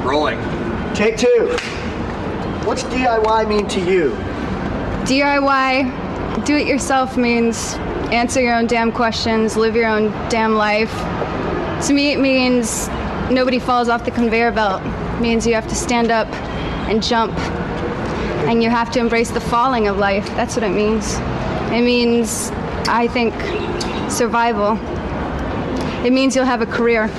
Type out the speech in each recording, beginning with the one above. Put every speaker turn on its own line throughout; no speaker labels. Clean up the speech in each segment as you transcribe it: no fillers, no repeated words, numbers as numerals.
Rolling.
Take two. What's DIY mean to you?
DIY, do it yourself, means answer your own damn questions, live your own damn life. To me, it means nobody falls off the conveyor belt. It means you have to stand up and jump. And you have to embrace the falling of life. That's what it means. It means, I think, survival. It means you'll have a career.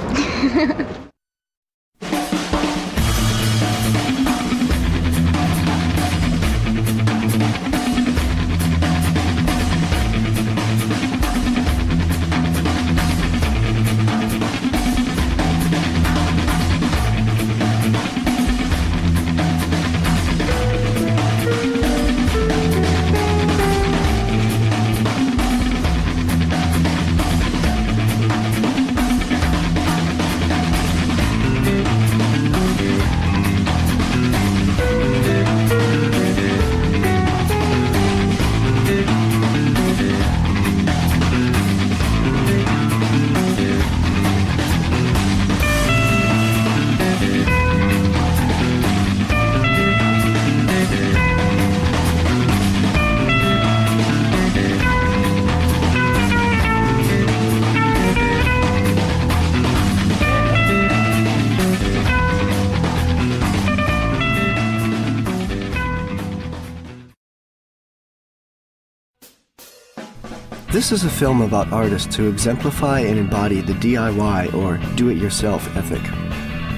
This is a film about artists who exemplify and embody the DIY or do-it-yourself ethic.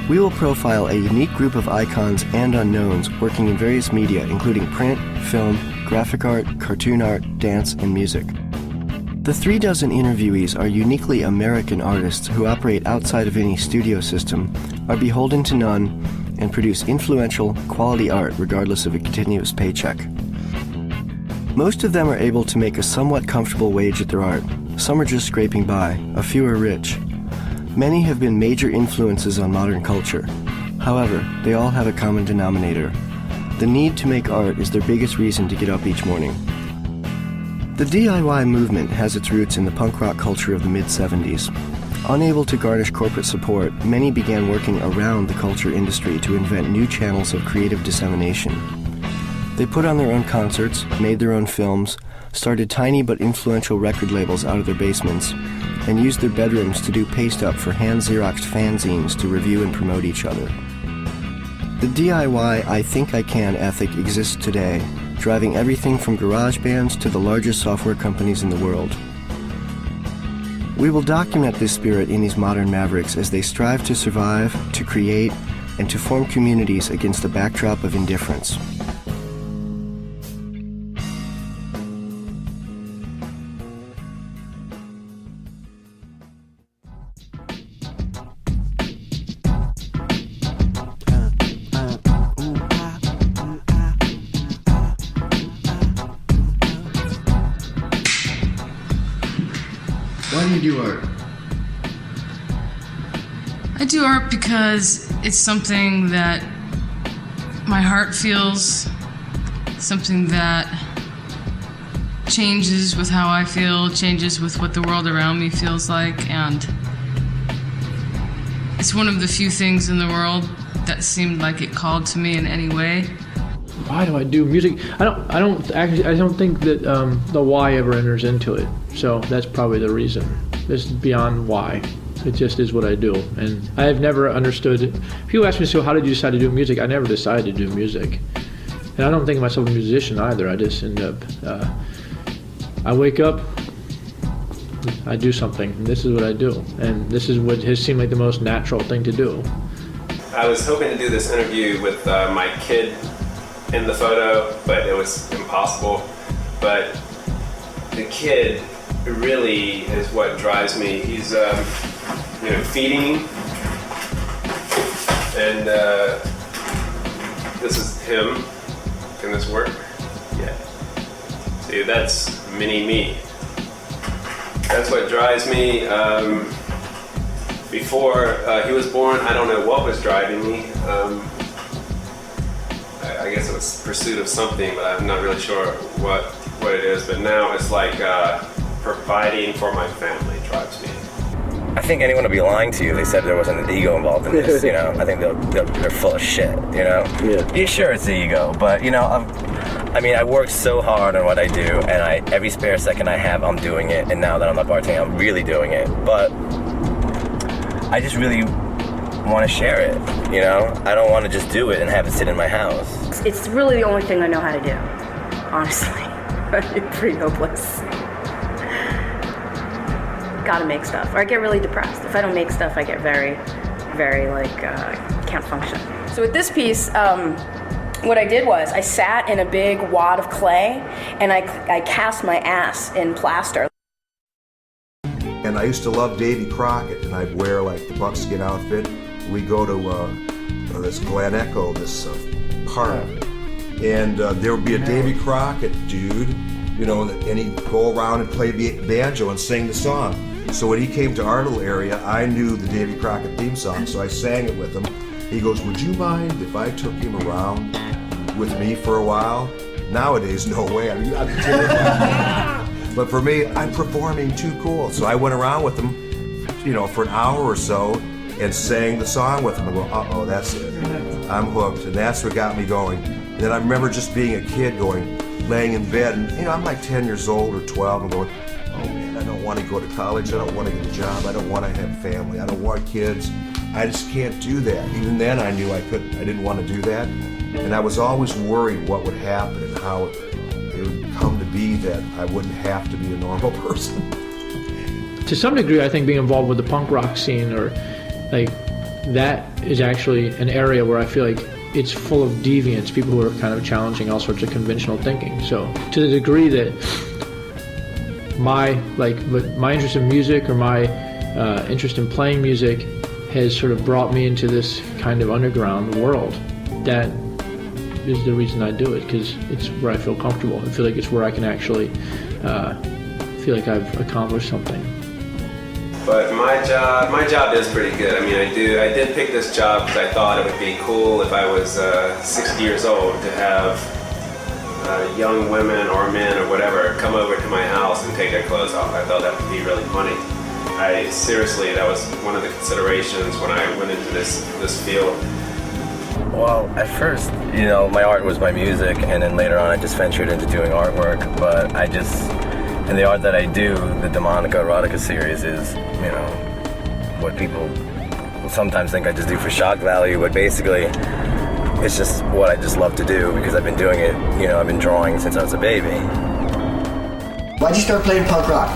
We will profile a unique group of icons and unknowns working in various media including print, film, graphic art, cartoon art, dance, and music. The 36 interviewees are uniquely American artists who operate outside of any studio system, are beholden to none, and produce influential, quality art regardless of a continuous paycheck. Most of them are able to make a somewhat comfortable wage at their art. Some are just scraping by, a few are rich. Many have been major influences on modern culture. However, they all have a common denominator. The need to make art is their biggest reason to get up each morning. The DIY movement has its roots in the punk rock culture of the mid-70s. Unable to garnish corporate support, many began working around the culture industry to invent new channels of creative dissemination. They put on their own concerts, made their own films, started tiny but influential record labels out of their basements, and used their bedrooms to do paste-up for hand-Xeroxed fanzines to review and promote each other. The DIY I think I can ethic exists today, driving everything from garage bands to the largest software companies in the world. We will document this spirit in these modern mavericks as they strive to survive, to create, and to form communities against the backdrop of indifference.
Why do you do art?
I do art because it's something that my heart feels, something that changes with how I feel, changes with what the world around me feels like, and it's one of the few things in the world that seemed like it called to me in any way.
Why do I do music? I don't think that the why ever enters into it. So that's probably the reason. It's beyond why. It just is what I do. And I have never understood. People ask me, so how did you decide to do music? I never decided to do music. And I don't think of myself a musician either. I just end up, I wake up, I do something, and this is what I do. And this is what has seemed like the most natural thing to do.
I was hoping to do this interview with my kid in the photo, but it was impossible. But the kid really is what drives me. He's, feeding, and this is him. Can this work? Yeah. See, that's mini me. That's what drives me. Before he was born, I don't know what was driving me. I guess it was pursuit of something, but I'm not really sure what it is. But now it's like providing for my family drives me.
I think anyone would be lying to you. They said there wasn't an ego involved in this, you know. I think they're full of shit, you know. Yeah, sure, it's the ego, but you know, I work so hard on what I do, and every spare second I have, I'm doing it. And now that I'm not bartending, I'm really doing it. But I just really want to share it, you know. I don't want to just do it and have it sit in my house.
It's really the only thing I know how to do, honestly. It's pretty hopeless. Gotta make stuff, or I get really depressed. If I don't make stuff, I get very, very can't function. So with this piece, what I did was I sat in a big wad of clay and I cast my ass in plaster.
And I used to love Davy Crockett, and I'd wear like the buckskin outfit. We'd go to this Glen Echo, this park, and there would be a Davy Crockett dude, you know, and he'd go around and play banjo and sing the song. So when he came to our little area, I knew the Davy Crockett theme song, so I sang it with him. He goes, "Would you mind if I took him around with me for a while?" Nowadays, no way. I mean, I'd be terrified. But for me, I'm performing too cool. So I went around with him, you know, for an hour or so and sang the song with him. I go, uh-oh, that's it. I'm hooked. And that's what got me going. And then I remember just being a kid laying in bed, and you know, I'm like 10 years old or 12 and going, oh man, I don't want to go to college. I don't want to get a job. I don't want to have family. I don't want kids. I just can't do that. Even then I knew I didn't want to do that. And I was always worried what would happen and how it would come to be that I wouldn't have to be a normal person.
To some degree, I think being involved with the punk rock scene or like that is actually an area where I feel like it's full of deviants, people who are kind of challenging all sorts of conventional thinking. So to the degree that my interest in music or my interest in playing music has sort of brought me into this kind of underground world, that is the reason I do it, because it's where I feel comfortable. I feel like it's where I can actually feel like I've accomplished something.
But my job is pretty good. I mean, I did pick this job because I thought it would be cool if I was 60 years old to have young women or men or whatever come over to my house and take their clothes off. I thought that would be really funny. Seriously, that was one of the considerations when I went into this field.
Well, at first, you know, my art was my music, and then later on I just ventured into doing artwork, but and the art that I do, the Demonica Erotica series, is, you know, what people sometimes think I just do for shock value, but basically it's just what I just love to do because I've been doing it, you know, I've been drawing since I was a baby.
Why'd you start playing punk rock?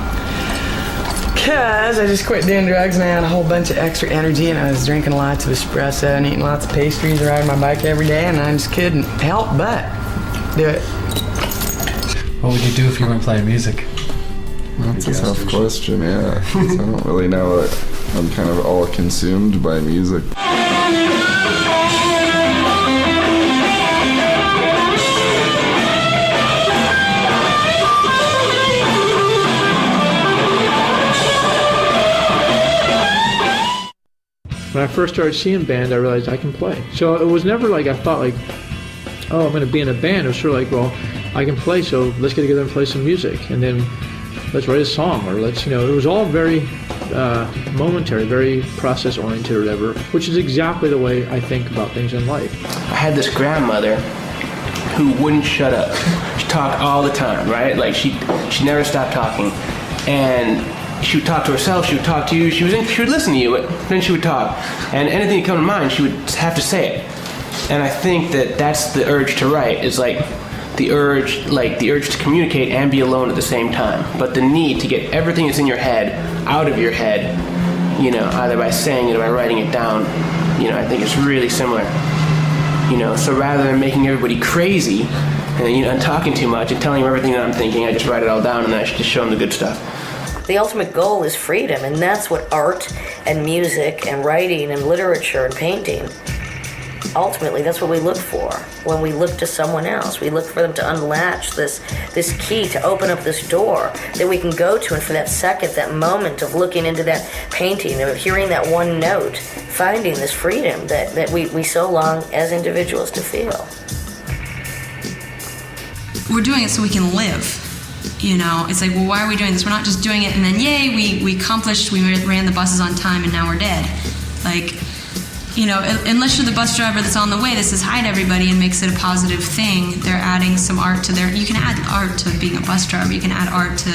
Because I just quit doing drugs and I had a whole bunch of extra energy, and I was drinking lots of espresso and eating lots of pastries and riding my bike every day, and I just couldn't help but do it.
What would you do if you weren't playing music?
That's a tough question, yeah. 'Cause I don't really know. I'm kind of all consumed by music.
When I first started seeing band, I realized I can play. So it was never like I thought like, oh, I'm going to be in a band. It was sort of like, well, I can play, so let's get together and play some music. And then let's write a song, or let's, you know, it was all very momentary, very process-oriented or whatever, which is exactly the way I think about things in life.
I had this grandmother who wouldn't shut up. She talked all the time, right? Like she never stopped talking. And she would talk to herself, she would talk to you, she would listen to you, but then she would talk. And anything that came to mind, she would have to say it. And I think that that's the urge to write, is like the urge to communicate and be alone at the same time. But the need to get everything that's in your head out of your head, you know, either by saying it or by writing it down, you know, I think it's really similar. You know, so rather than making everybody crazy and, you know, and talking too much and telling them everything that I'm thinking, I just write it all down and I just show them the good stuff.
The ultimate goal is freedom, and that's what art and music and writing and literature and painting, ultimately, that's what we look for when we look to someone else. We look for them to unlatch this key, to open up this door that we can go to, and for that second, that moment of looking into that painting, of hearing that one note, finding this freedom that we so long as individuals to feel.
We're doing it so we can live. you know, it's like, well, why are we doing this? We're not just doing it and then, yay, we accomplished, we ran the buses on time and now we're dead. Like, you know, unless you're the bus driver that's on the way that says hi to everybody and makes it a positive thing, they're adding some art to you can add art to being a bus driver, you can add art to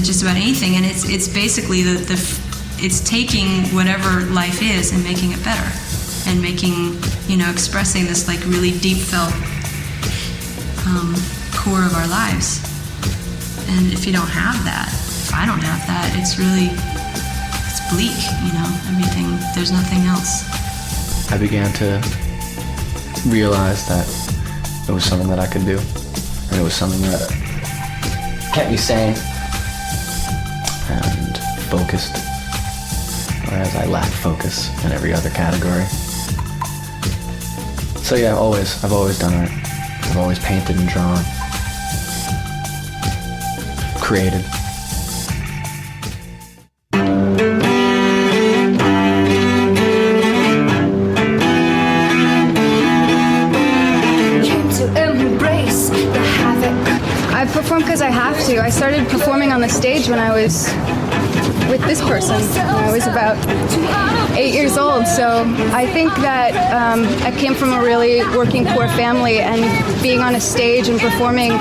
just about anything, and it's basically it's taking whatever life is and making it better, and making, you know, expressing this like really deep felt core of our lives. And if you don't have that, if I don't have that, it's bleak, you know, everything, there's nothing else.
I began to realize that it was something that I could do, and it was something that kept me sane and focused, whereas I lacked focus in every other category. So yeah, I've always done art. I've always painted and drawn, created.
I perform because I have to. I started performing on the stage when I was with this person when I was about 8 years old. So I think that I came from a really working poor family, and being on a stage and performing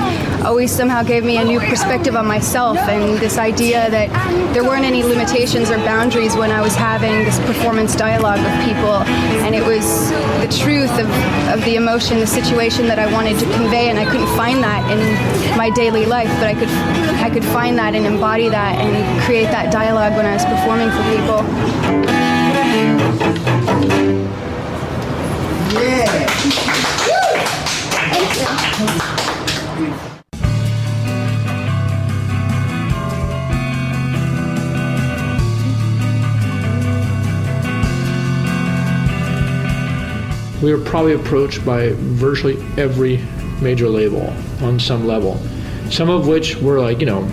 always somehow gave me a new perspective on myself, and this idea that there weren't any limitations or boundaries when I was having this performance dialogue with people, and it was the truth of the emotion, the situation that I wanted to convey, and I couldn't find that in my daily life, but I could find that and embody that and create that dialogue when I was performing for people.
Yeah.
We were probably approached by virtually every major label on some level. Some of which were like, you know,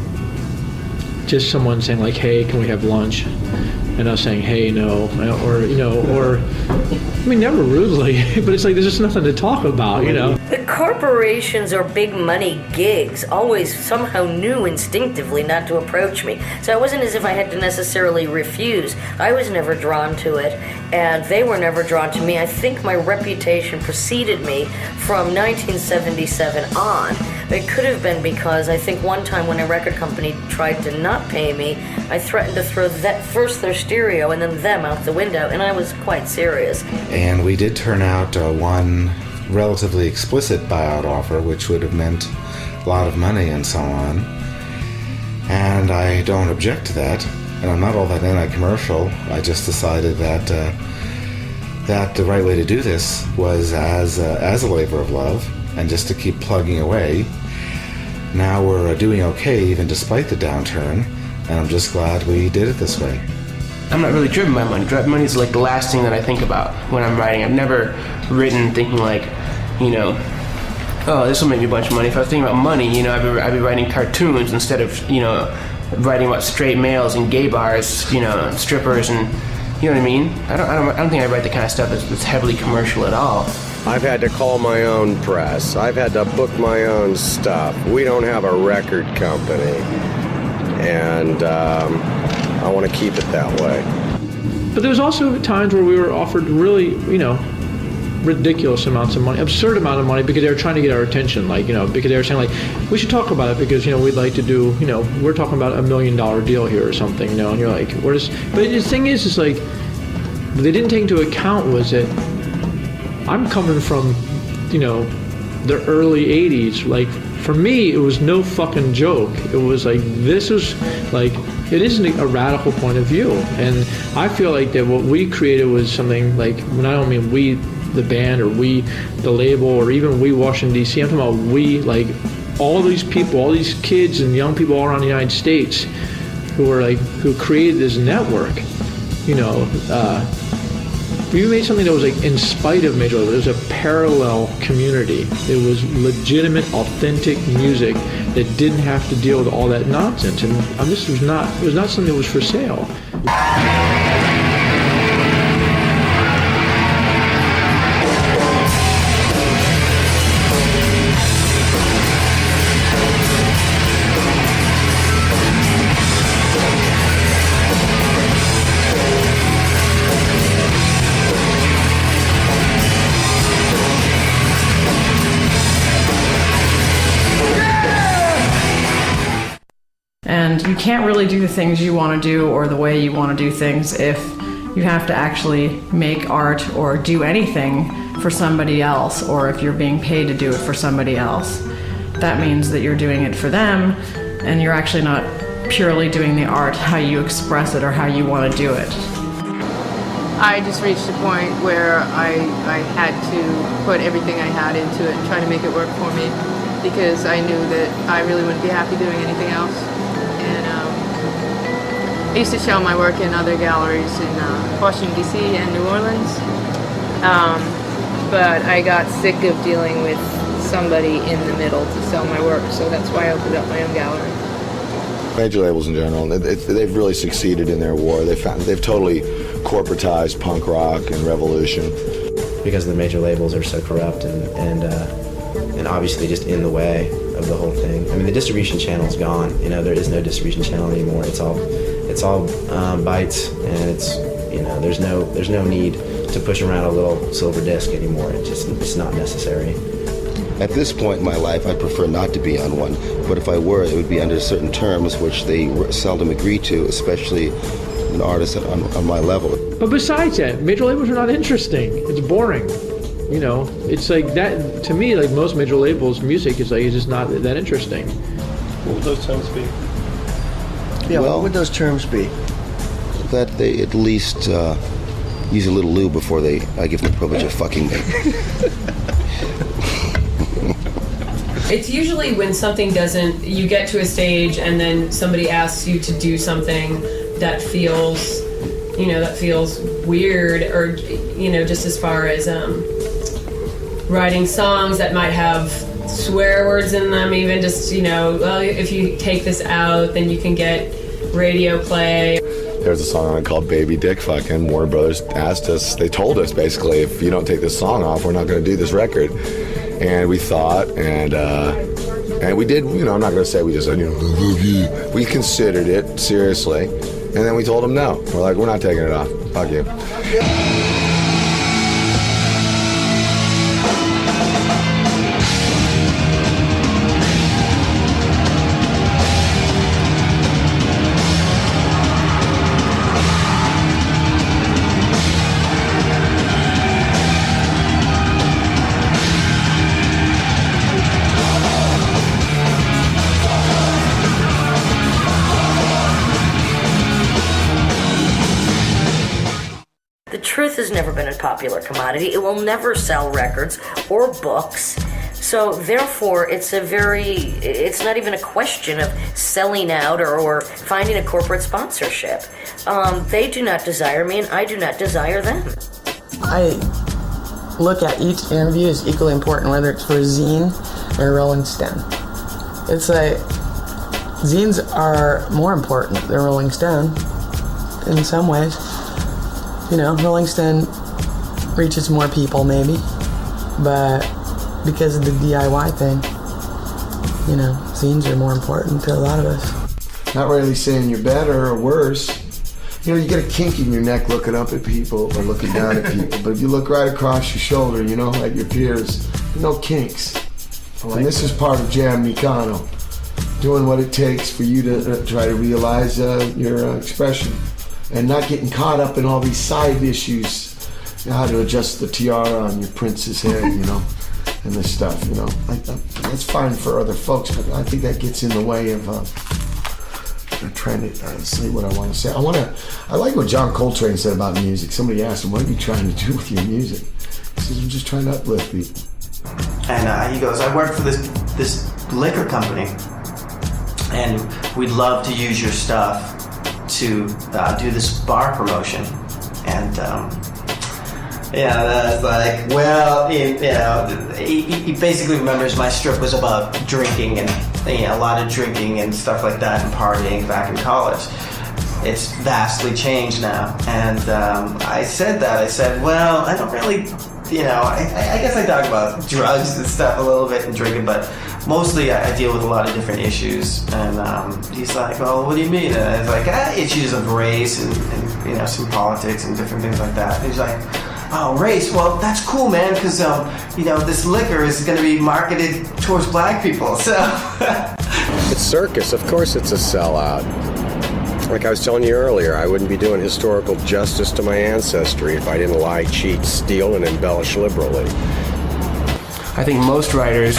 just someone saying like, hey, can we have lunch? And us saying, hey, no, or, you know, or, I mean, never rudely, but it's like there's just nothing to talk about, you know.
The corporations or big money gigs always somehow knew instinctively not to approach me. So it wasn't as if I had to necessarily refuse. I was never drawn to it, and they were never drawn to me. I think my reputation preceded me from 1977 on. It could have been because I think one time when a record company tried to not pay me, I threatened to throw first their stereo and then them out the window, and I was quite serious.
And we did turn out one relatively explicit buyout offer, which would have meant a lot of money and so on. And I don't object to that, and I'm not all that anti-commercial. I just decided that the right way to do this was as a labor of love, and just to keep plugging away. Now we're doing okay, even despite the downturn, and I'm just glad we did it this way.
I'm not really driven by money. Money is like the last thing that I think about when I'm writing. I've never written thinking like, you know, oh, this will make me a bunch of money. If I was thinking about money, you know, I'd be writing cartoons instead of, you know, writing about straight males and gay bars, you know, strippers, and you know what I mean. I don't think I write the kind of stuff that's heavily commercial at all.
I've had to call my own press. I've had to book my own stuff. We don't have a record company, and I want to keep it that way.
But there was also times where we were offered really, you know, ridiculous amounts of money, absurd amount of money, because they were trying to get our attention, like, you know, because they were saying like, we should talk about it because, you know, we'd like to do, you know, we're talking about $1 million deal here or something, you know, and you're like, but the thing is like, what they didn't take into account was that I'm coming from, you know, the early 80s. Like, for me, it was no fucking joke. It was like, this is like, it isn't a radical point of view. And I feel like that what we created was something like, when I don't mean we, the band, or we, the label, or even we, Washington, D.C., I'm talking about we, like, all these people, all these kids and young people all around the United States who created this network, you know, we made something that was like in spite of major label. It was a parallel community. It was legitimate, authentic music that didn't have to deal with all that nonsense. And this was not something that was for sale.
you can't really do the things you want to do or the way you want to do things if you have to actually make art or do anything for somebody else, or if you're being paid to do it for somebody else. That means that you're doing it for them, and you're actually not purely doing the art how you express it or how you want to do it.
I just reached a point where I had to put everything I had into it and try to make it work for me, because I knew that I really wouldn't be happy doing anything else. And I used to show my work in other galleries in Washington, D.C. and New Orleans. But I got sick of dealing with somebody in the middle to sell my work, so that's why I opened up my own gallery.
Major labels in general, they've really succeeded in their war. They've totally corporatized punk rock and revolution.
Because the major labels are so corrupt and obviously just in the way of the whole thing. I mean, the distribution channel's gone. You know, there is no distribution channel anymore. It's all bytes, and there's no need to push around a little silver disc anymore. It's not necessary.
At this point in my life, I prefer not to be on one, but if I were, it would be under certain terms which they seldom agree to, especially an artist on my level.
But besides that, major labels are not interesting. It's boring. You know, it's like that, to me, like most major labels, music is like, it's just not that interesting.
What would those terms be?
Yeah, what would those terms be?
That they at least use a little lube before I give them the privilege of fucking me.
It's usually when something doesn't, you get to a stage and then somebody asks you to do something that feels weird, or, just as far as writing songs that might have swear words in them, even just, well, if you take this out, then you can get radio play.
There's a song on it called Baby Dick Fucking. Warner Brothers they told us basically, if you don't take this song off, we're not going to do this record. And we thought, and we did, I'm not going to say we just said, we considered it seriously. And then we told them no. We're like, we're not taking it off. Fuck you.
Truth has never been a popular commodity. It will never sell records or books. So therefore, it's not even a question of selling out or finding a corporate sponsorship. They do not desire me, and I do not desire them.
I look at each interview as equally important, whether it's for a zine or a Rolling Stone. It's like, zines are more important than Rolling Stone in some ways. Rolling Stone reaches more people maybe, but because of the D.I.Y. thing, zines are more important to a lot of us.
Not really saying you're better or worse. You get a kink in your neck looking up at people or looking down at people, but if you look right across your shoulder, like your peers, there's no kinks. And this is part of Jam Mikano, doing what it takes for you to try to realize your expression. And not getting caught up in all these side issues, how to adjust the tiara on your prince's head, and this stuff, That's fine for other folks, but I think that gets in the way of trying to say what I want to say. I like what John Coltrane said about music. Somebody asked him, what are you trying to do with your music? He says, I'm just trying to uplift people.
And he goes, I work for this liquor company, and we'd love to use your stuff to do this bar promotion. And that's like, well, he basically remembers my strip was about drinking and a lot of drinking and stuff like that and partying back in college. It's vastly changed now. And I said, well, I don't really, I guess I talk about drugs and stuff a little bit and drinking, but mostly I deal with a lot of different issues. And he's like, well, what do you mean? And I was like, issues of race and some politics and different things like that. And he's like, oh, race? Well, that's cool, man, because, this liquor is going to be marketed towards black people, so...
circus. Of course it's a sellout. Like I was telling you earlier, I wouldn't be doing historical justice to my ancestry if I didn't lie, cheat, steal, and embellish liberally.
I think most writers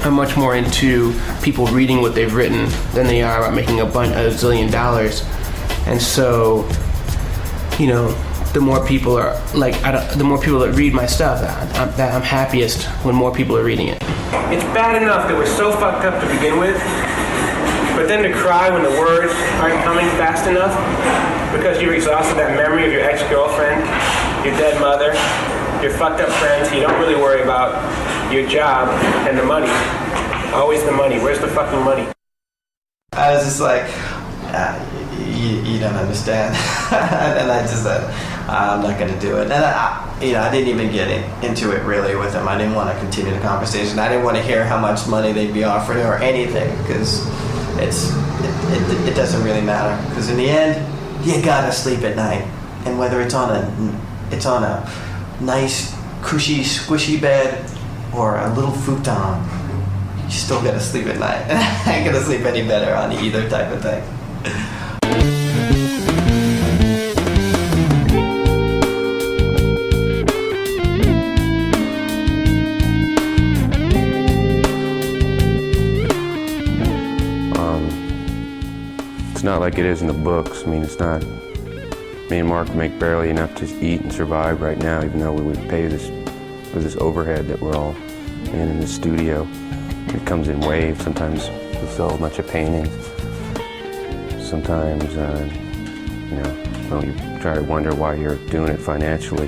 are much more into people reading what they've written than they are about making a zillion dollars. And so, you know, the more people are like, the more people that read my stuff, that I'm happiest when more people are reading it. It's bad enough that we're so fucked up to begin with, but then to cry when the words aren't coming fast enough because you've exhausted that memory of your ex-girlfriend, your dead mother, your fucked up friends. You don't really worry about your job and the money. Always the money. Where's the fucking money?
I was just like, you don't understand. And I just said, I'm not going to do it. And I didn't even get into it really with him. I didn't want to continue the conversation. I didn't want to hear how much money they'd be offering or anything, because it doesn't really matter. Because in the end, you gotta sleep at night, and whether it's on a nice, cushy, squishy bed or a little futon, you still gotta sleep at night. I ain't gonna sleep any better on either type of thing.
It's not like it is in the books. I mean, it's not. Me and Mark make barely enough to eat and survive right now, even though we would pay this overhead that we're all in the studio. It comes in waves. Sometimes we sell a bunch of paintings. Sometimes, you try to wonder why you're doing it financially.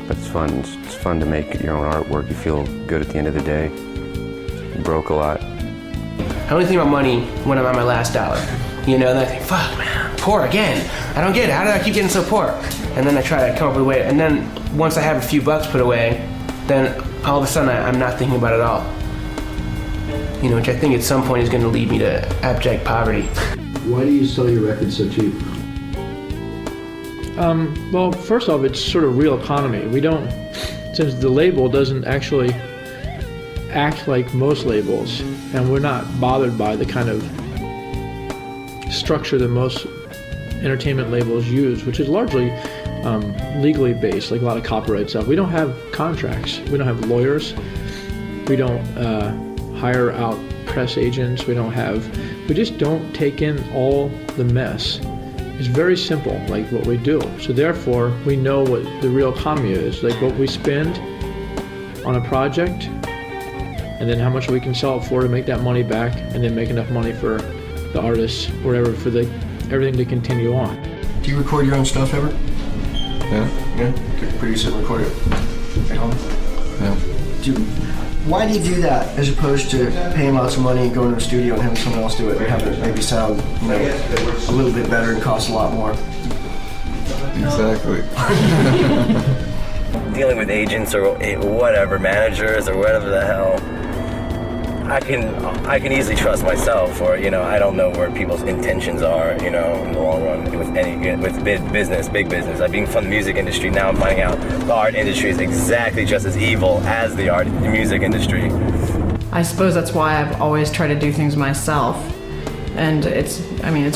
But it's fun. It's fun to make your own artwork. You feel good at the end of the day. You broke a lot.
I only think about money when I'm at my last dollar. You know, and I think, fuck, man, poor again. I don't get it. How did I keep getting so poor? And then I try to come up with a way. And then once I have a few bucks put away, then all of a sudden I'm not thinking about it at all. You know, which I think at some point is going to lead me to abject poverty.
Why do you sell your records so cheap? Well, first off, it's sort of real economy. We don't, since the label doesn't actually act like most labels, and we're not bothered by the kind of structure that most entertainment labels use, which is largely legally based, like a lot of copyright stuff. We don't have contracts. We don't have lawyers. We don't hire out press agents. We just don't take in all the mess. It's very simple, like what we do. So therefore, we know what the real economy is, like what we spend on a project, and then how much we can sell it for to make that money back, and then make enough money for the artists, whatever, for everything to continue on.
Do you record your own stuff ever?
Yeah.
Produce it and record it at home?
Yeah.
Why do you do that as opposed to paying lots of money and going to a studio and having someone else do it and have it maybe sound, a little bit better and cost a lot more?
Exactly.
Dealing with agents or whatever, managers or whatever the hell, I can easily trust myself, or I don't know where people's intentions are, in the long run with big business. Being from the music industry, now I'm finding out the art industry is exactly just as evil as the music industry.
I suppose that's why I've always tried to do things myself, and it's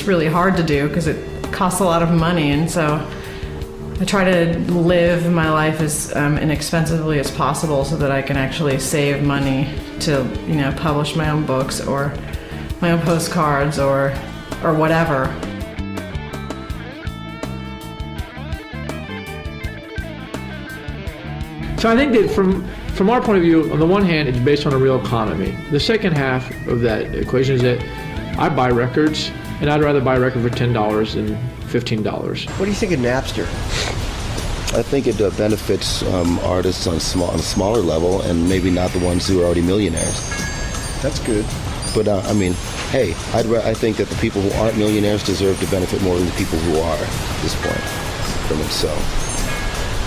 really hard to do because it costs a lot of money, and so I try to live my life as inexpensively as possible so that I can actually save money to, publish my own books or my own postcards or whatever.
So I think that from our point of view, on the one hand, it's based on a real economy. The second half of that equation is that I buy records, and I'd rather buy a record for $10 than $15.
What do you think of Napster?
I think it benefits artists on a smaller level, and maybe not the ones who are already millionaires.
That's good.
But hey, I think that the people who aren't millionaires deserve to benefit more than the people who are at this point from it. So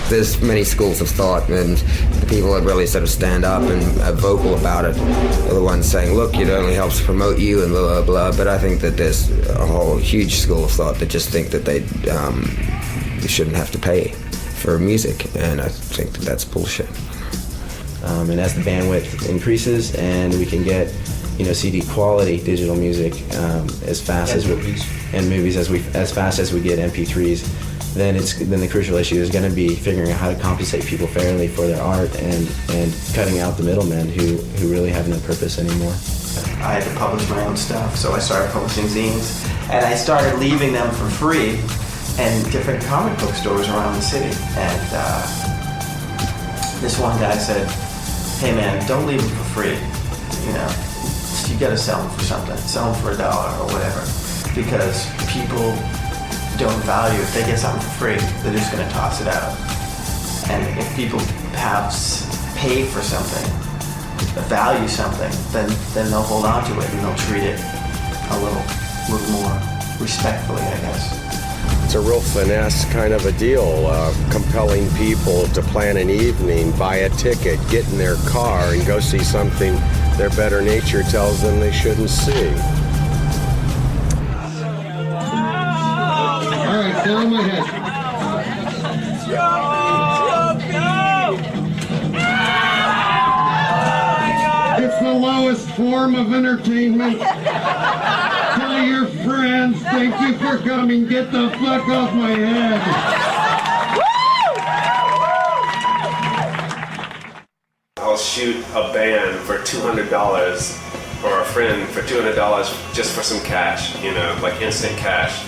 there's many schools of thought, and the people that really sort of stand up and are vocal about it are the ones saying, look, it only helps promote you and blah, blah, blah. But I think that there's a whole huge school of thought that just think that they shouldn't have to pay for music, and I think that that's bullshit.
And as the bandwidth increases and we can get CD quality digital music as fast as movies as fast as we get MP3s, then the crucial issue is going to be figuring out how to compensate people fairly for their art and cutting out the middlemen who really have no purpose anymore.
I had to publish my own stuff, so I started publishing zines, and I started leaving them for free in different comic book stores around the city. And this one guy said, "Hey man, don't leave them for free. You gotta sell them for something. Sell them for $1 or whatever, because people don't value. If they get something for free, they're just gonna toss it out. And if people have paid for something, value something, then they'll hold on to it and they'll treat it a little more respectfully, I guess."
It's a real finesse kind of a deal, compelling people to plan an evening, buy a ticket, get in their car, and go see something their better nature tells them they shouldn't see.
All right, down my head. It's the lowest form of entertainment. Tell your friends, thank you for coming. Get the fuck off my head.
I'll shoot a band for $200 or a friend for $200 just for some cash, like instant cash.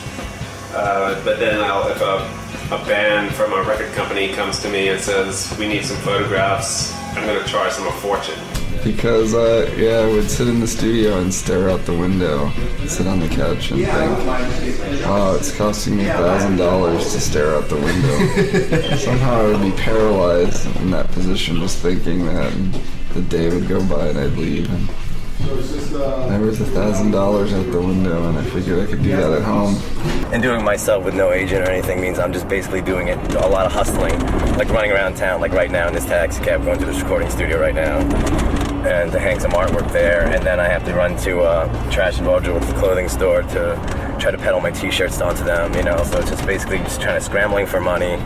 But then if a band from a record company comes to me and says, "We need some photographs," I'm going to charge them a fortune.
Because, I would sit in the studio and stare out the window, sit on the couch and think, wow, it's costing me $1,000 to stare out the window. Somehow I would be paralyzed in that position just thinking that, and the day would go by and I'd leave. And there was $1,000 out the window, and I figured I could do that at home.
And doing it myself with no agent or anything means I'm just basically doing it, a lot of hustling, like running around town, like right now in this taxi cab, going to this recording studio right now, and to hang some artwork there, and then I have to run to Trash and Vulture with the clothing store to try to peddle my t-shirts onto them, so it's just basically just trying to scrambling for money.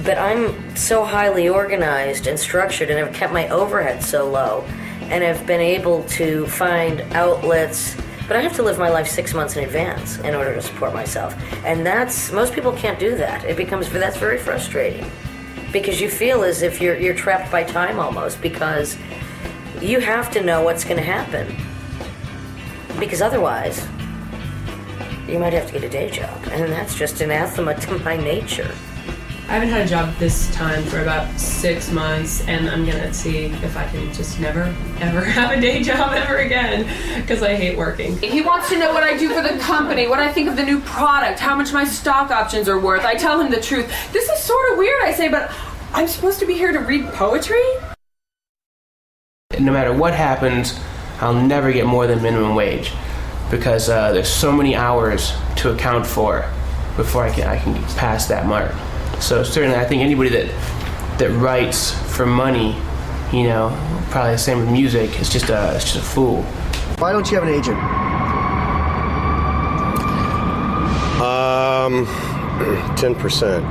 But I'm so highly organized and structured, and I've kept my overhead so low, and I've been able to find outlets, but I have to live my life 6 months in advance in order to support myself. And most people can't do that. That's very frustrating, because you feel as if you're trapped by time almost, because you have to know what's going to happen, because otherwise you might have to get a day job, and that's just anathema to my nature.
I haven't had a job this time for about 6 months, and I'm gonna see if I can just never, ever have a day job ever again, because I hate working.
He wants to know what I do for the company, what I think of the new product, how much my stock options are worth. I tell him the truth. This is sort of weird, I say, but I'm supposed to be here to read poetry?
No matter what happens, I'll never get more than minimum wage, because there's so many hours to account for before I can get past that mark. So certainly I think anybody that writes for money, probably the same with music, it's just a fool.
Why don't you have an agent?
10%.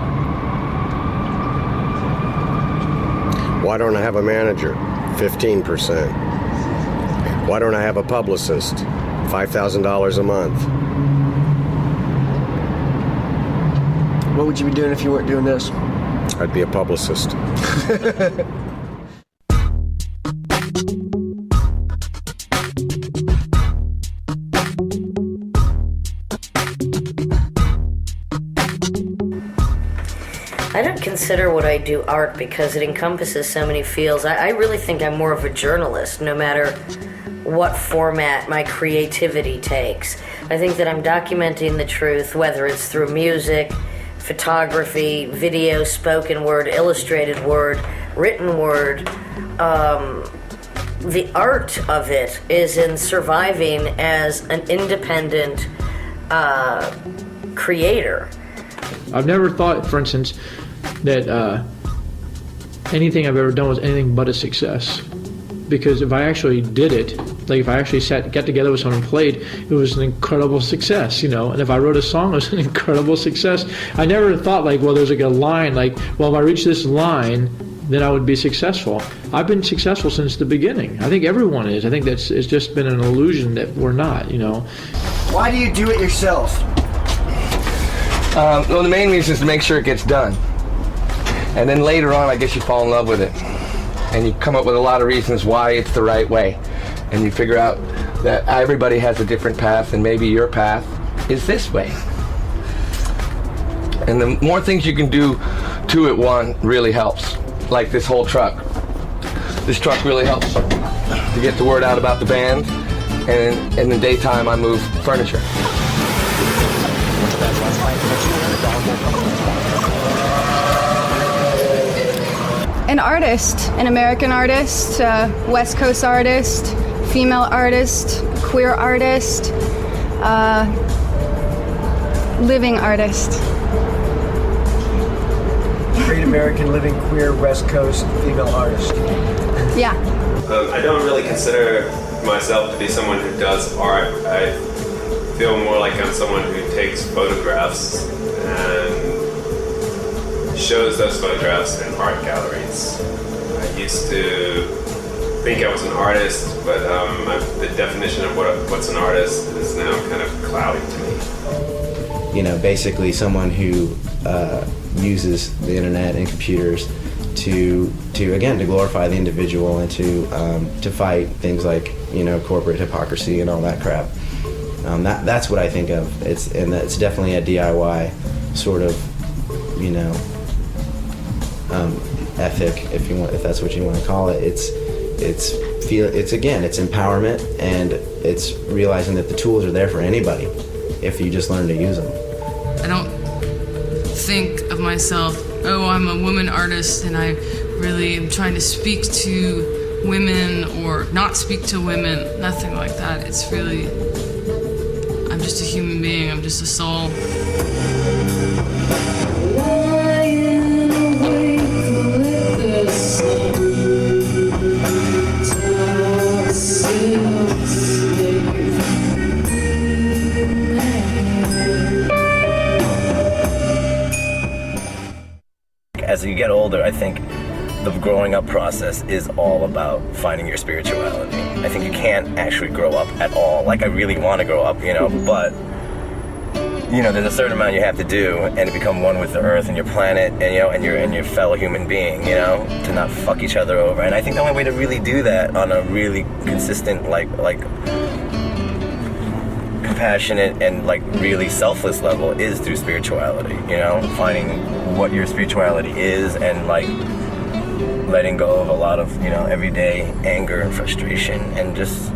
Why don't I have a manager? 15%. Why don't I have a publicist? $5,000 a month.
What would you be doing if you weren't doing this?
I'd be a publicist.
I don't consider what I do art because it encompasses so many fields. I really think I'm more of a journalist, no matter what format my creativity takes. I think that I'm documenting the truth, whether it's through music, photography, video, spoken word, illustrated word, written word. The art of it is in surviving as an independent creator.
I've never thought, for instance, that anything I've ever done was anything but a success. Because if I actually did it, like if I actually got together with someone and played, it was an incredible success, And if I wrote a song, it was an incredible success. I never thought well, there's a line, well, if I reach this line, then I would be successful. I've been successful since the beginning. I think everyone is. I think it's just been an illusion that we're not, you know.
Why do you do it yourself?
Well, the main reason is to make sure it gets done. And then later on, I guess you fall in love with it. And you come up with a lot of reasons why it's the right way. And you figure out that everybody has a different path, and maybe your path is this way. And the more things you can do to it, one really helps. Like this whole truck. This truck really helps to get the word out about the band. And in the daytime, I move furniture.
An artist, an American artist, West Coast artist, female artist, queer artist, living artist.
Great American, living, queer, West Coast, female artist.
Yeah.
I don't really consider myself to be someone who does art. I feel more like I'm someone who takes photographs and shows those photographs in art galleries. I used to think I was an artist, but the definition of what's an artist is now kind of cloudy to me.
You know, basically someone who uses the internet and computers to again to glorify the individual and to fight things like, you know, corporate hypocrisy and all that crap. That's what I think of. It's definitely a DIY sort of, you know, ethic, if that's what you want to call it. It's empowerment, and it's realizing that the tools are there for anybody if you just learn to use them.
I don't think of myself, oh, I'm a woman artist and I really am trying to speak to women or not speak to women. Nothing like that. It's really, I'm just a human being. I'm just a soul.
As you get older, I think the growing up process is all about finding your spirituality. I think you can't actually grow up at all. Like, I really want to grow up, you know, but, you know, there's a certain amount you have to do and to become one with the earth and your planet and, you know, and your fellow human being, you know, to not fuck each other over. And I think the only way to really do that on a really consistent, like compassionate and like really selfless level is through spirituality, you know, finding what your spirituality is and like letting go of a lot of, you know, everyday anger and frustration and just,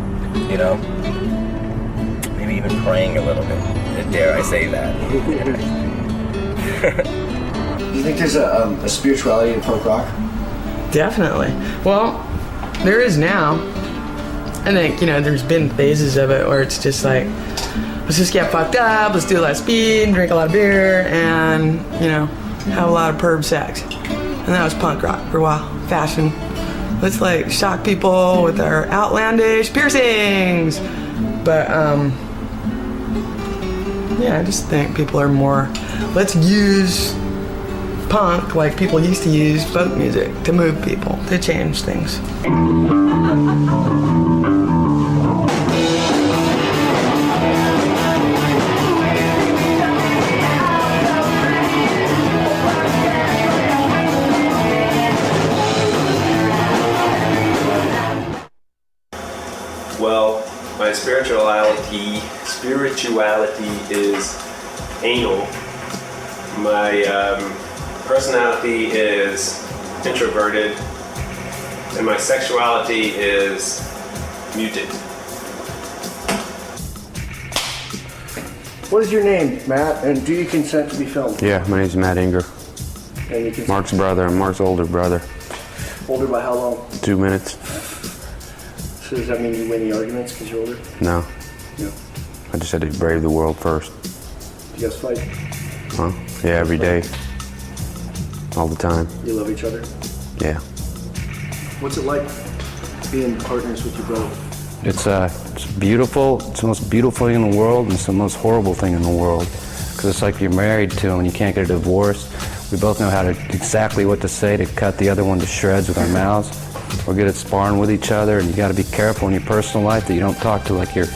you know, maybe even praying a little bit. Dare I say that?
Do you think there's a spirituality in punk rock?
Definitely. Well, there is now. I think, you know, there's been phases of it where it's just like, let's just get fucked up, let's do a lot of speed, drink a lot of beer, and, you know, have a lot of perv sex. And that was punk rock for a while. Fashion. Let's like shock people with our outlandish piercings. But yeah, I just think people are more, let's use punk like people used to use folk music to move people, to change things.
Well, my spirituality is anal. My personality is introverted, and my sexuality is muted.
What is your name, Matt, and do you consent to be filmed?
Yeah, my name's Matt Inger.
And you consent?
Mark's brother. I'm Mark's older brother.
Older by how long?
2 minutes.
So does that mean you win the arguments because you're older?
No.
No.
I just had to brave the world first.
You guys fight?
Huh? Yeah, every day. All the time.
You love each other?
Yeah.
What's it like being partners with your brother?
It's beautiful. It's the most beautiful thing in the world, and it's the most horrible thing in the world. Because it's like you're married to him and you can't get a divorce. We both know exactly what to say to cut the other one to shreds with our mouths. We're good at sparring with each other, and you got to be careful in your personal life that you don't talk to like your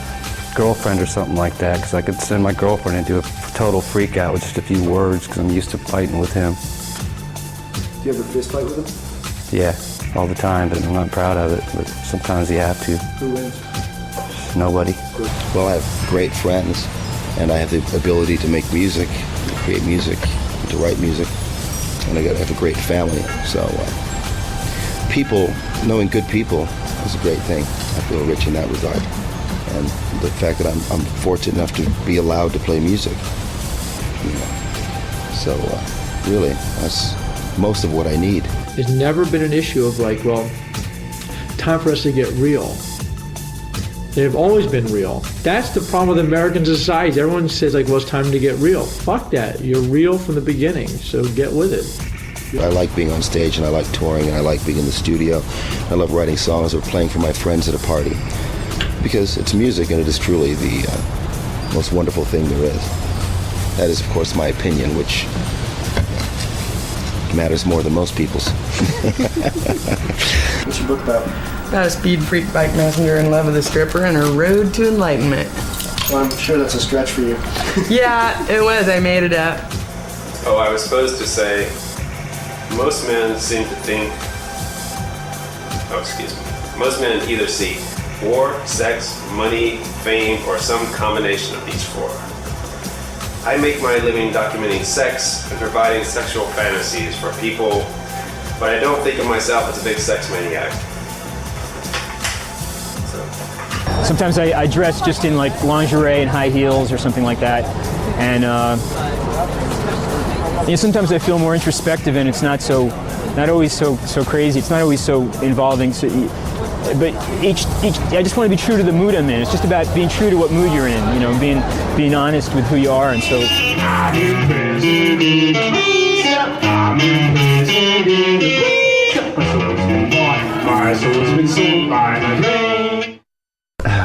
girlfriend or something like that, because I could send my girlfriend into a total freak out with just a few words because I'm used to fighting with him.
Do you ever fist fight with him?
Yeah, all the time, but I'm not proud of it, but sometimes you have to.
Who wins?
Nobody.
Well, I have great friends, and I have the ability to make music, to create music, to write music, and I have a great family. So knowing good people is a great thing. I feel rich in that regard. And the fact that I'm fortunate enough to be allowed to play music. So really, that's most of what I need.
There's never been an issue of like, well, time for us to get real. They've always been real. That's the problem with American society. Everyone says like, well, it's time to get real. Fuck that. You're real from the beginning, so get with it.
I like being on stage, and I like touring, and I like being in the studio. I love writing songs or playing for my friends at a party, because it's music, and it is truly the most wonderful thing there is. That is, of course, my opinion, which matters more than most people's.
What's your book about?
About a speed freak bike messenger in love with a stripper and her road to enlightenment.
Well, I'm sure that's a stretch for you.
Yeah, it was. I made it up.
Oh, I was supposed to say, most men seem to think, most men either seek war, sex, money, fame, or some combination of these four. I make my living documenting sex and providing sexual fantasies for people, but I don't think of myself as a big sex maniac.
Sometimes I dress just in like lingerie and high heels or something like that, and sometimes I feel more introspective, and it's not always so crazy. It's not always so involving. But I just want to be true to the mood I'm in. It's just about being true to what mood you're in. Being honest with who you are, and so.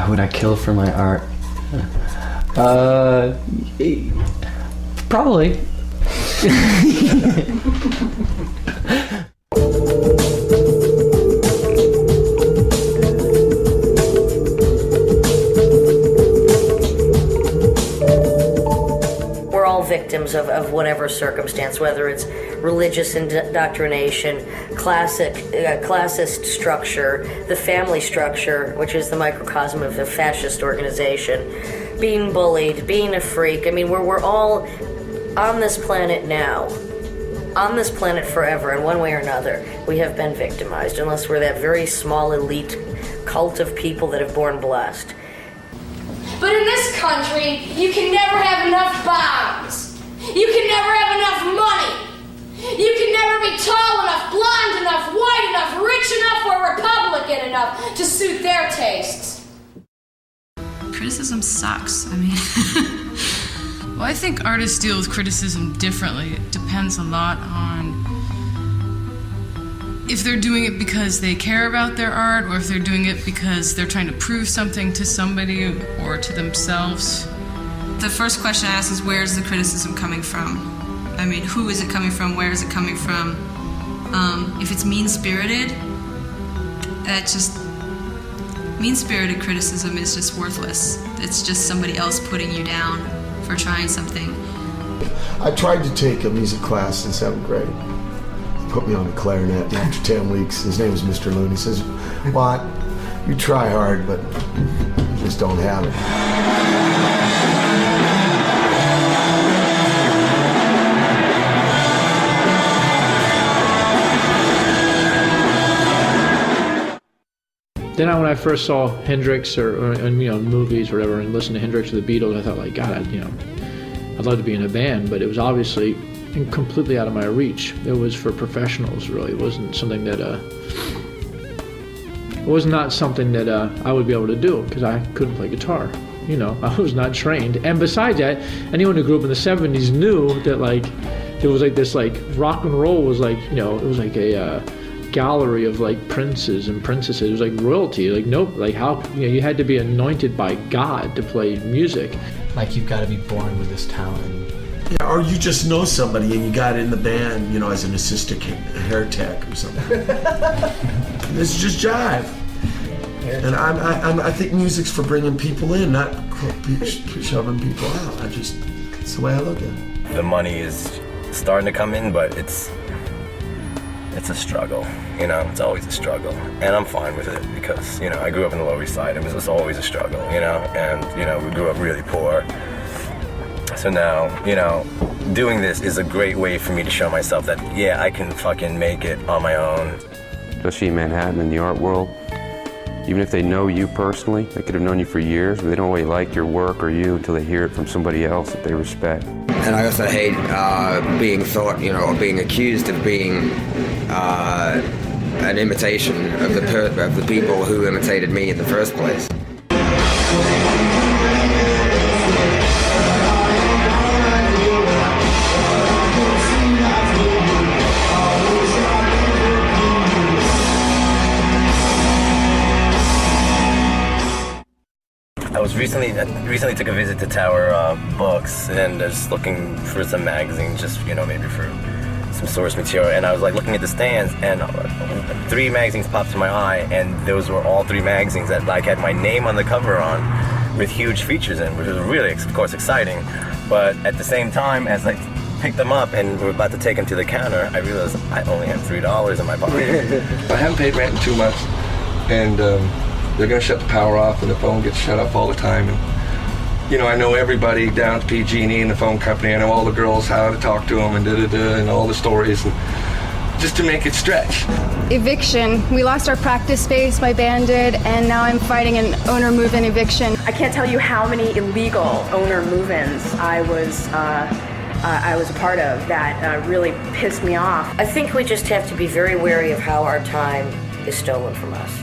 Would I kill for my art? Probably.
We're all victims of whatever circumstance, whether it's religious indoctrination, classist structure, the family structure, which is the microcosm of the fascist organization, being bullied, being a freak. I mean, we're all on this planet now, on this planet forever, in one way or another. We have been victimized, unless we're that very small elite cult of people that have born blessed.
But in this country, you can never have enough bombs. You can never have enough money. You can never be tall enough, blonde enough, white enough, rich enough, or Republican enough to suit their tastes.
Criticism sucks. I mean, well, I think artists deal with criticism differently. It depends a lot on if they're doing it because they care about their art, or if they're doing it because they're trying to prove something to somebody or to themselves.
The first question I ask is, where's the criticism coming from? I mean, who is it coming from? Where is it coming from? If it's mean-spirited, mean-spirited criticism is just worthless. It's just somebody else putting you down for trying something.
I tried to take a music class in 7th grade. He put me on the clarinet, and after 10 weeks, his name was Mr. Looney. He says, "Watt, you try hard, but you just don't have it."
Then when I first saw Hendrix or movies or whatever, and listened to Hendrix or the Beatles, I thought like, God, I'd love to be in a band, but it was obviously completely out of my reach. It was for professionals, really. It wasn't something that I would be able to do, because I couldn't play guitar. I was not trained. And besides that, anyone who grew up in the 70s knew that like it was like this like rock and roll was like, it was like a gallery of like princes and princesses. It was like royalty. Like how you had to be anointed by God to play music.
Like you've got to be born with this talent,
Yeah, or you just know somebody and you got in the band, you know, as an assistant hair tech or something. This is just jive. And I think music's for bringing people in, not shoving people out. It's the way I look at it.
The money is starting to come in, but it's a struggle, you know, it's always a struggle. And I'm fine with it because, you know, I grew up in the Lower East Side and it was always a struggle, you know, and, you know, we grew up really poor. So now, you know, doing this is a great way for me to show myself that, yeah, I can fucking make it on my own.
Especially in Manhattan, in the art world, even if they know you personally, they could have known you for years, but they don't really like your work or you until they hear it from somebody else that they respect.
And I also hate being thought, you know, or being accused of being an imitation of the people who imitated me in the first place.
Recently took a visit to Tower Books and just looking for some magazines, just, you know, maybe for some source material. And I was like looking at the stands, and 3 magazines popped to my eye, and those were all 3 magazines that like had my name on the cover on, with huge features in, which was really, of course, exciting. But at the same time, as I picked them up and we're about to take them to the counter, I realized I only had $3 in my pocket.
I haven't paid rent in 2 months, and they're going to shut the power off, and the phone gets shut off all the time. And, you know, I know everybody down at PG&E in the phone company. I know all the girls, how to talk to them, and and all the stories, and just to make it stretch.
Eviction. We lost our practice space, my band did, and now I'm fighting an owner move-in eviction.
I can't tell you how many illegal owner move-ins I was a part of that really pissed me off.
I think we just have to be very wary of how our time is stolen from us.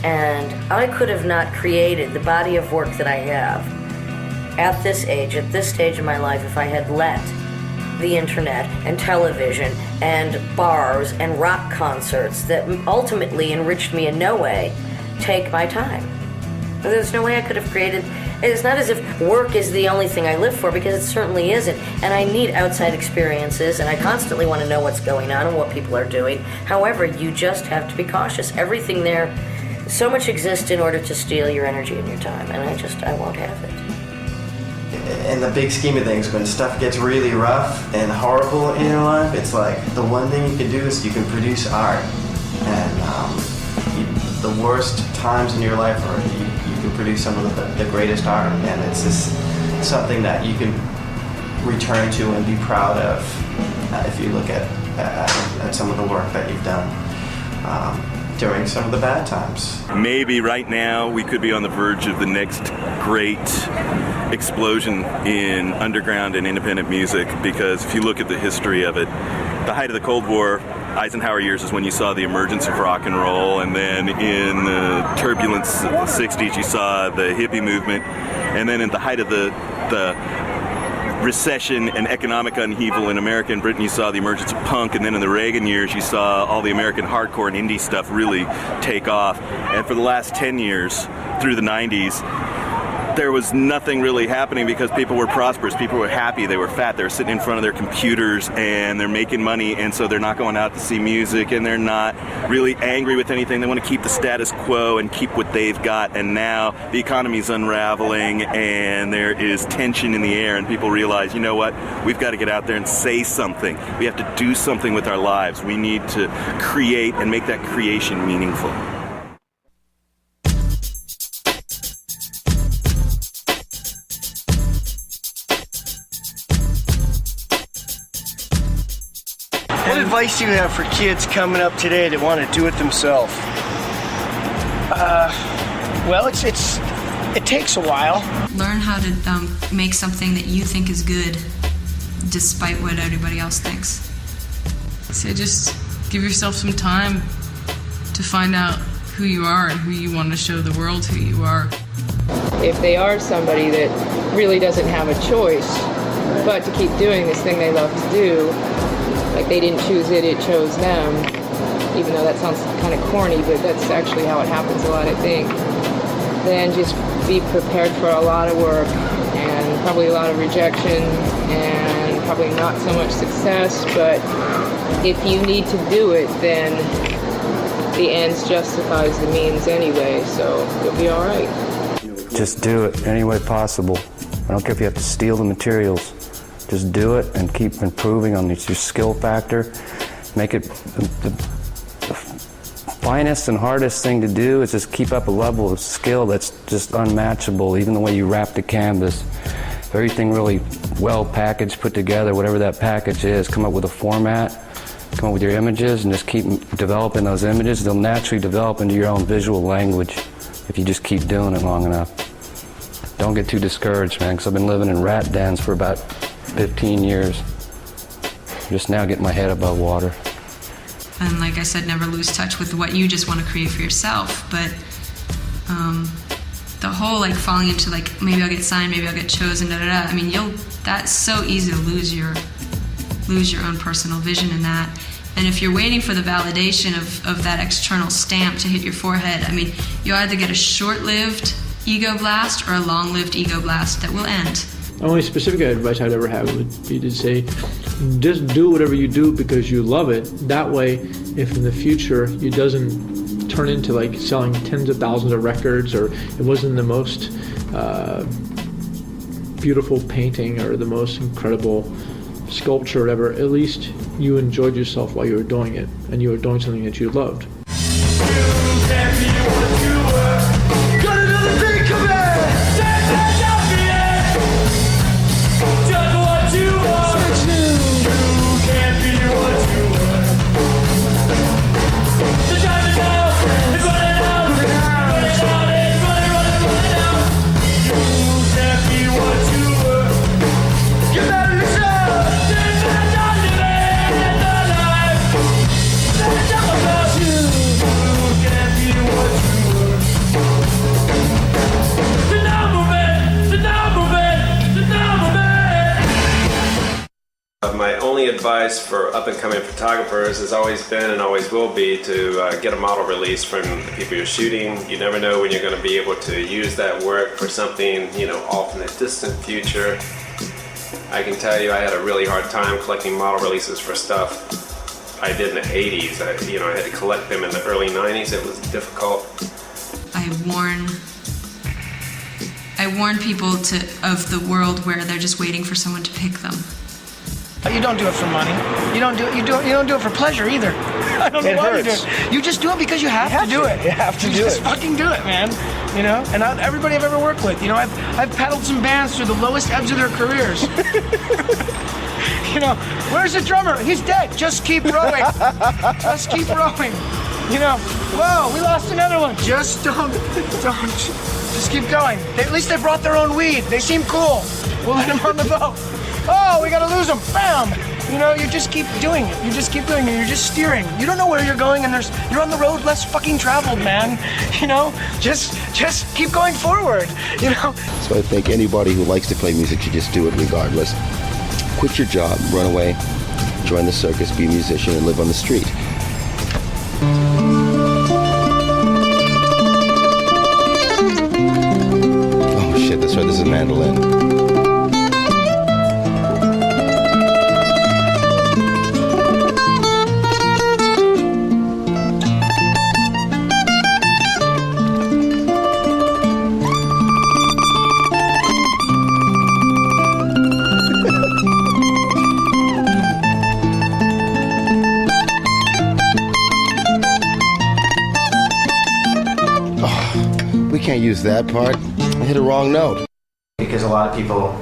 And I could have not created the body of work that I have at this age, at this stage of my life, if I had let the internet and television and bars and rock concerts that ultimately enriched me in no way take my time. There's no way I could have created. It's not as if work is the only thing I live for, because it certainly isn't. And I need outside experiences, and I constantly want to know what's going on and what people are doing. However, you just have to be cautious. Everything there, so much exists in order to steal your energy and your time, and I won't have it.
In the big scheme of things, when stuff gets really rough and horrible in your life, it's like the one thing you can do is you can produce art. And the worst times in your life are you can produce some of the greatest art, and it's just something that you can return to and be proud of if you look at some of the work that you've done during some of the bad times.
Maybe right now we could be on the verge of the next great explosion in underground and independent music, because if you look at the history of it, the height of the Cold War, Eisenhower years, is when you saw the emergence of rock and roll, and then in the turbulence of the 60s you saw the hippie movement, and then at the height of the recession and economic upheaval in America and Britain, you saw the emergence of punk, and then in the Reagan years you saw all the American hardcore and indie stuff really take off. And for the last 10 years, through the 90s, there was nothing really happening because people were prosperous, people were happy, they were fat, they were sitting in front of their computers and they're making money, and so they're not going out to see music, and they're not really angry with anything. They want to keep the status quo and keep what they've got. And now the economy's unraveling and there is tension in the air, and people realize, you know what, we've got to get out there and say something. We have to do something with our lives. We need to create and make that creation meaningful.
What advice do you have for kids coming up today that want to do it themselves? Well, it takes a while.
Learn how to make something that you think is good, despite what everybody else thinks.
So just give yourself some time to find out who you are and who you want to show the world who you are.
If they are somebody that really doesn't have a choice but to keep doing this thing they love to do, like they didn't choose it, it chose them, even though that sounds kind of corny, but that's actually how it happens a lot, I think, then just be prepared for a lot of work and probably a lot of rejection and probably not so much success, but if you need to do it, then the ends justifies the means anyway, so you'll be all right.
Just do it any way possible. I don't care if you have to steal the materials. Just do it and keep improving on your skill factor. Make it the finest and hardest thing to do is just keep up a level of skill that's just unmatchable, even the way you wrap the canvas. Everything really well packaged, put together, whatever that package is, come up with a format, come up with your images, and just keep developing those images. They'll naturally develop into your own visual language if you just keep doing it long enough. Don't get too discouraged, man, because I've been living in rat dens for about 15 years. Just now getting my head above water.
And like I said, never lose touch with what you just want to create for yourself. But the whole like falling into like, maybe I'll get signed, maybe I'll get chosen, da da da. I mean, that's so easy to lose your own personal vision in that. And if you're waiting for the validation of that external stamp to hit your forehead, I mean, you either get a short-lived ego blast or a long-lived ego blast that will end.
The only specific advice I'd ever have would be to say, just do whatever you do because you love it. That way, if in the future it doesn't turn into like selling tens of thousands of records, or it wasn't the most beautiful painting or the most incredible sculpture or whatever, at least you enjoyed yourself while you were doing it, and you were doing something that you loved.
My only advice for up-and-coming photographers has always been and always will be to get a model release from the people you're shooting. You never know when you're going to be able to use that work for something, off in the distant future. I can tell you I had a really hard time collecting model releases for stuff I did in the 80s. I had to collect them in the early 90s. It was difficult.
I warn people of the world where they're just waiting for someone to pick them.
You don't do it for money. You don't do it for pleasure either. I don't know why you do it. You just do it because you have to do it.
You have to do it.
Just fucking do it, man. And everybody I've ever worked with, I've paddled some bands through the lowest ebbs of their careers. Where's the drummer? He's dead. Just keep rowing. Just keep rowing. Whoa, we lost another one. Just don't. Just keep going. At least they brought their own weed. They seem cool. We'll let them on the boat. Oh, we gotta lose them. Bam! You just keep doing it. You just keep doing it. You're just steering. You don't know where you're going, and you're on the road less fucking traveled, man. Just keep going forward.
So I think anybody who likes to play music should just do it regardless. Quit your job, run away, join the circus, be a musician, and live on the street. Oh shit, that's right, this is a mandolin. Can't use that part. I hit a wrong note.
Because a lot of people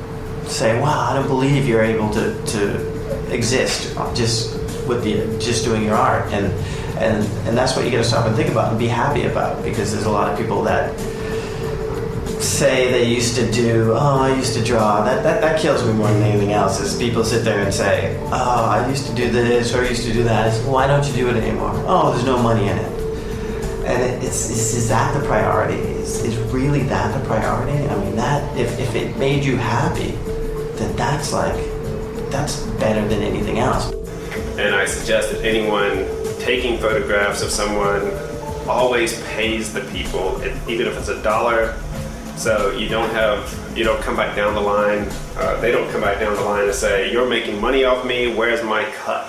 say, wow, I don't believe you're able to exist just doing your art. And that's what you gotta stop and think about and be happy about, because there's a lot of people that say they used to do, I used to draw. That kills me more than anything else, is people sit there and say, I used to do this or I used to do that. It's, why don't you do it anymore? Oh, there's no money in it. And is that the priority? Is really that the priority? I mean, that if it made you happy, then that's better than anything else.
And I suggest that anyone taking photographs of someone always pays the people, even if it's $1, So you don't come back down the line. They don't come back down the line and say, "You're making money off me. Where's my cut?"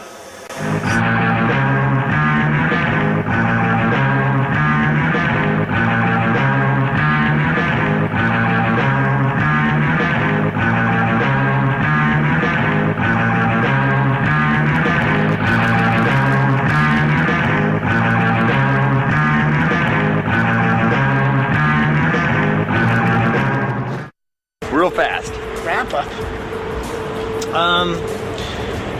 Real fast.
Ramp up.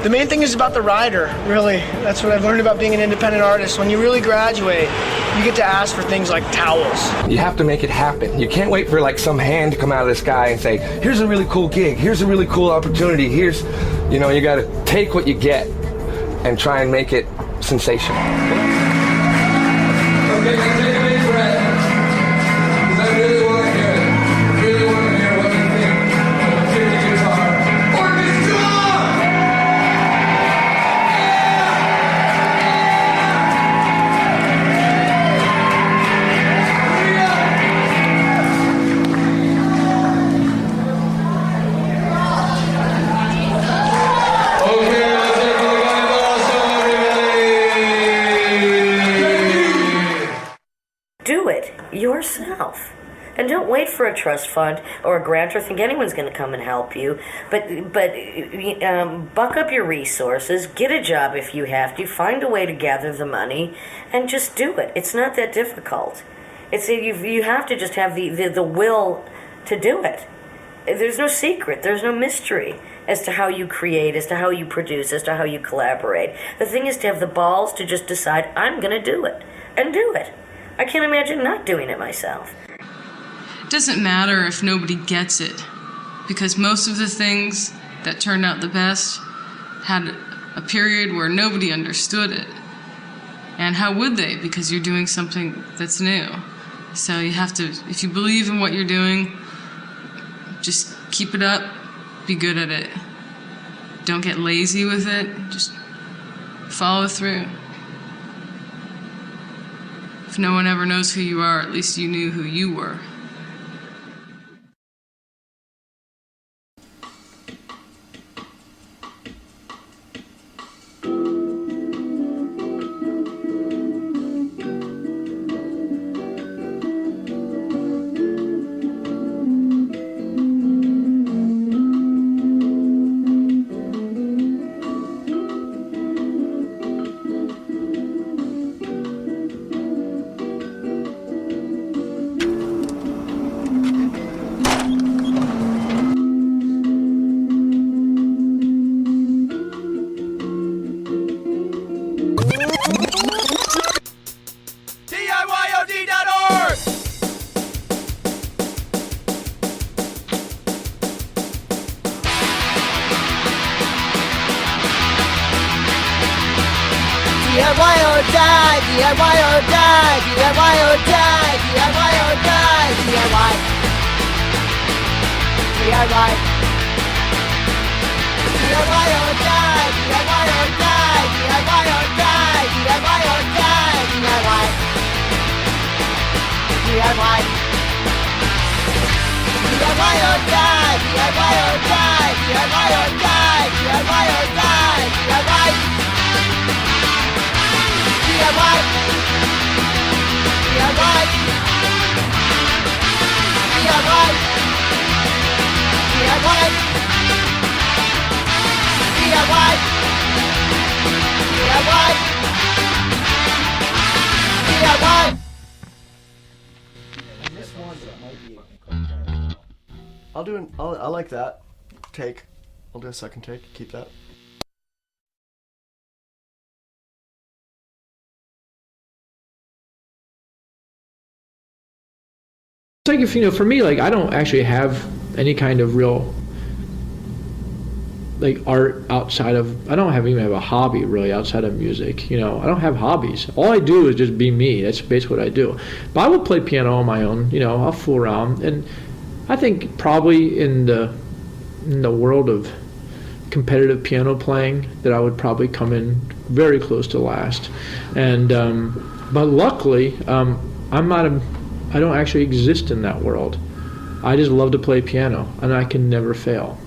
The main thing is about the rider, really. That's what I've learned about being an independent artist. When you really graduate, you get to ask for things like towels.
You have to make it happen. You can't wait for like some hand to come out of the sky and say, here's a really cool gig, here's a really cool opportunity, here's, you know, you gotta take what you get and try and make it sensational. Okay, take a big breath. Because I really want to hear it. Really want to hear what you think of a 50 guitar orchestra!
Do it yourself. And don't wait for a trust fund or a grant or think anyone's going to come and help you. But buck up your resources, get a job if you have to, find a way to gather the money, and just do it. It's not that difficult. You have to just have the will to do it. There's no secret. There's no mystery as to how you create, as to how you produce, as to how you collaborate. The thing is to have the balls to just decide, I'm going to do it, and do it. I can't imagine not doing it myself.
It doesn't matter if nobody gets it, because most of the things that turned out the best had a period where nobody understood it. And how would they? Because you're doing something that's new. So you have to, if you believe in what you're doing, just keep it up, be good at it. Don't get lazy with it, just follow through. If no one ever knows who you are, at least you knew who you were.
DIY or die, DIY or die, DIY or die, DIY or die, DIY. DIY. DIY or die, DIY or die, DIY or die, DIY or die, DIY. DIY. DIY or die, DIY or die, DIY or die, DIY or die, DIY. DIY. DIY. DIY. DIY. DIY. DIY.
I like that. Take. I'll do a second take. Keep that.
It's like if, you know, for me, like, I don't actually have any kind of real, like, art outside of, I don't even have a hobby really outside of music, you know. I don't have hobbies. All I do is just be me. That's basically what I do. But I will play piano on my own, you know, I'll fool around. And I think probably in the world of competitive piano playing that I would probably come in very close to last. And, but luckily, I don't actually exist in that world. I just love to play piano, and I can never fail.